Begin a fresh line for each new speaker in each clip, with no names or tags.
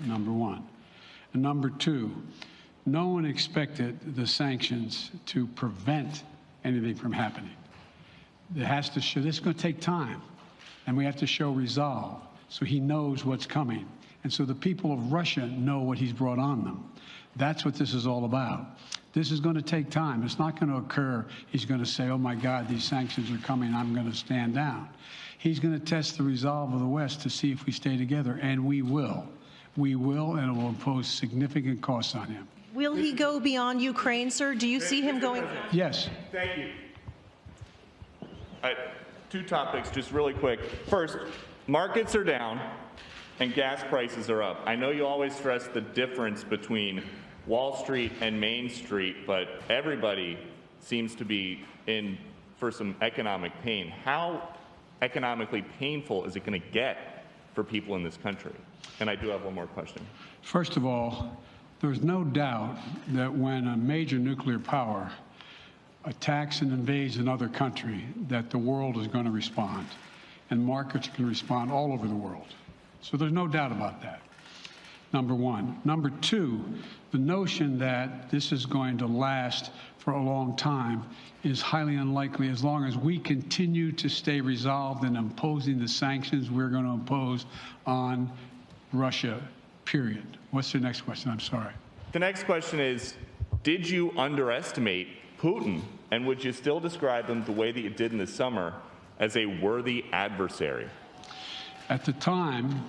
number one. And number two, no one expected the sanctions to prevent anything from happening. It has to show, this is going to take time, and we have to show resolve so he knows what's coming. And so the people of Russia know what he's brought on them. That's what this is all about. This is going to take time. It's not going to occur. He's going to say, oh, my God, these sanctions are coming. I'm going to stand down. He's going to test the resolve of the West to see if we stay together, and we will. We will, and it will impose significant costs on him.
Will he go beyond Ukraine, sir? Do you see him going?
Yes.
Thank you. Two topics, just really quick. First, markets are down and gas prices are up. I know you always stress the difference between Wall Street and Main Street, but everybody seems to be in for some economic pain. How economically painful is it going to get for people in this country? And I do have one more question.
First of all, there's no doubt that when a major nuclear power attacks and invades another country, that the world is going to respond, and markets can respond all over the world. So there's no doubt about that, number one. Number two, the notion that this is going to last for a long time is highly unlikely as long as we continue to stay resolved in imposing the sanctions we're going to impose on Russia, period. What's the next question? I'm sorry.
The next question is, did you underestimate Putin, and would you still describe him the way that you did in the summer as a worthy adversary?
At the time,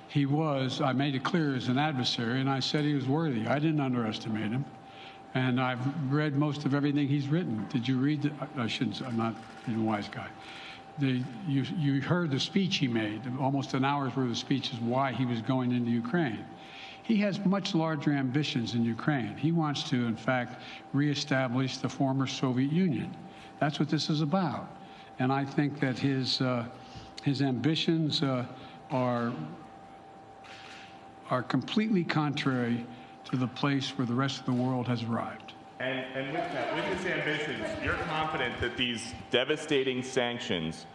he was, I made it clear, as an adversary, and I said he was worthy. I didn't underestimate him. And I've read most of everything he's written. Did you read it? I shouldn't, I'm not a wise guy. You heard the speech he made, almost an hour's worth of speeches, why he was going into Ukraine. He has much larger ambitions in Ukraine. He wants to, in fact, reestablish the former Soviet Union. That's what this is about. And I think that his ambitions are completely contrary to the place where the rest of the world has arrived.
And with that, with his ambitions, you're confident that these devastating sanctions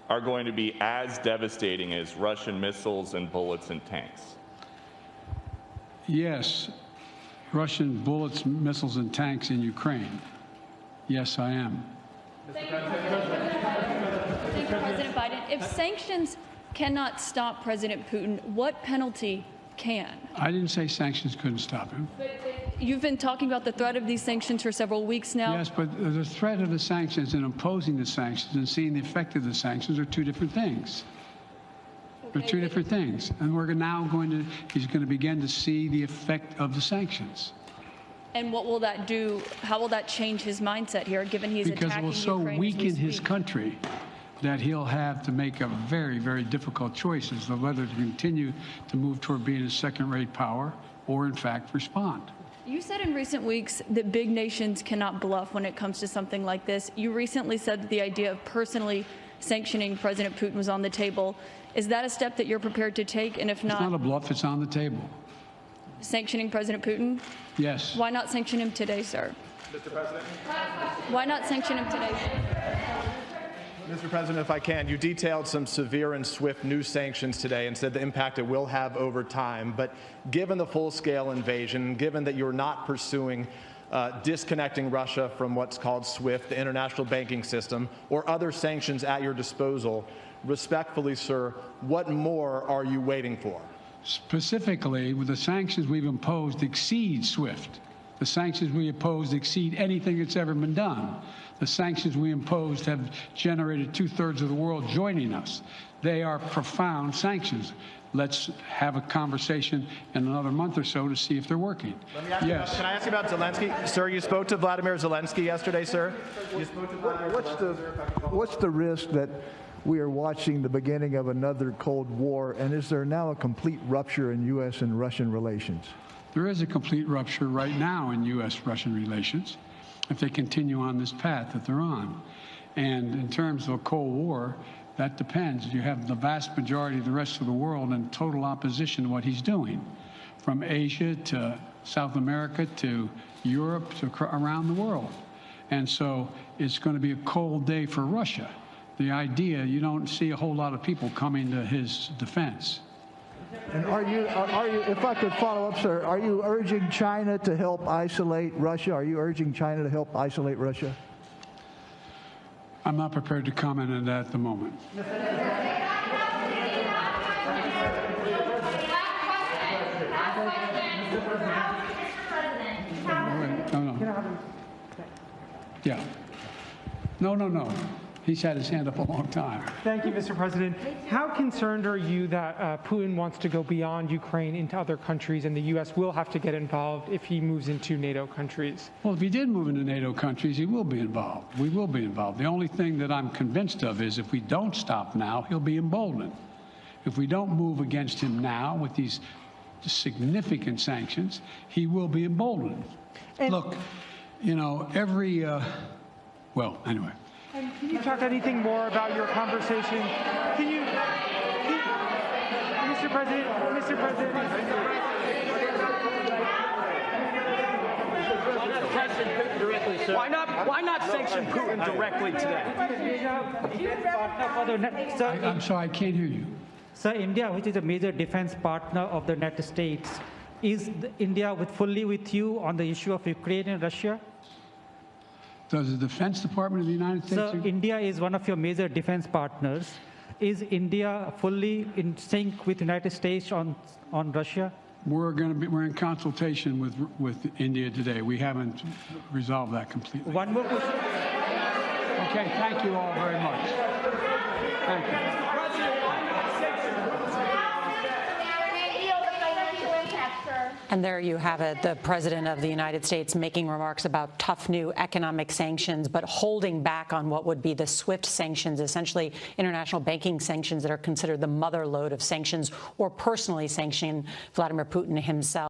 are going to be as devastating as Russian missiles and bullets and tanks?
Yes, Russian bullets, missiles, and tanks in Ukraine. Yes, I am.
Thank you, President Biden. If sanctions cannot stop President Putin, what penalty can?
I didn't say sanctions couldn't stop him.
But you've been talking about the threat of these sanctions for several weeks now.
Yes, but the threat of the sanctions and imposing the sanctions and seeing the effect of the sanctions are two different things. They're two different things. And we're now he's going to begin to see the effect of the sanctions.
And what will that do? How will that change his mindset here, given he's attacking Ukraine?
Because it will so weaken his country that he'll have to make a very, very difficult choices of whether to continue to move toward being a second-rate power or, in fact, respond.
You said in recent weeks that big nations cannot bluff when it comes to something like this. You recently said that the idea of personally sanctioning President Putin was on the table. Is that a step that you're prepared to take? And if not,
it's not a bluff, it's on the table.
Sanctioning President Putin?
Yes.
Why not sanction him today, sir?
Mr. President?
Why not sanction him today?
Mr. President, if I can, you detailed some severe and swift new sanctions today and said the impact it will have over time. But given the full-scale invasion, given that you're not pursuing disconnecting Russia from what's called SWIFT, the international banking system, or other sanctions at your disposal, respectfully, sir, what more are you waiting for?
Specifically, with the sanctions we've imposed exceed SWIFT. The sanctions we imposed exceed anything that's ever been done. The sanctions we imposed have generated two-thirds of the world joining us. They are profound sanctions. Let's have a conversation in another month or so to see if they're working.
Yes. Can I ask you about Zelensky? Sir, you spoke to Vladimir Zelensky yesterday, sir. You spoke to Vladimir
What's the risk that we are watching the beginning of another Cold War, and is there now a complete rupture in U.S. and Russian relations?
There is a complete rupture right now in U.S.-Russian relations if they continue on this path that they're on. And in terms of a Cold War, that depends. You have the vast majority of the rest of the world in total opposition to what he's doing, from Asia to South America to Europe to around the world. And so it's going to be a cold day for Russia. The idea, you don't see a whole lot of people coming to his defense.
And are you, if I could follow up, sir, are you urging China to help isolate Russia? Are you urging China to help isolate Russia?
I'm not prepared to comment on that at the moment. No. Yeah. No. He's had his hand up a long time.
Thank you, Mr. President. How concerned are you that Putin wants to go beyond Ukraine into other countries, and the U.S. will have to get involved if he moves into NATO countries?
Well, if he did move into NATO countries, he will be involved. We will be involved. The only thing that I'm convinced of is if we don't stop now, he'll be emboldened. If we don't move against him now with these significant sanctions, he will be emboldened. Look, you know, well, anyway.
And can you talk anything more about your conversation? Mr. President.
Why not sanction Putin directly today?
I'm sorry, I can't hear you.
Sir, India, which is a major defense partner of the United States, is India fully with you on the issue of Ukraine and Russia?
Does the Defense Department of the United States?
Sir, India is one of your major defense partners. Is India fully in sync with the United States on Russia?
We're in consultation with India today. We haven't resolved that completely.
One more question.
Okay, thank you all very much. Thank you.
And there you have it, the President of the United States making remarks about tough new economic sanctions, but holding back on what would be the SWIFT sanctions, essentially international banking sanctions that are considered the mother lode of sanctions, or personally sanction Vladimir Putin himself.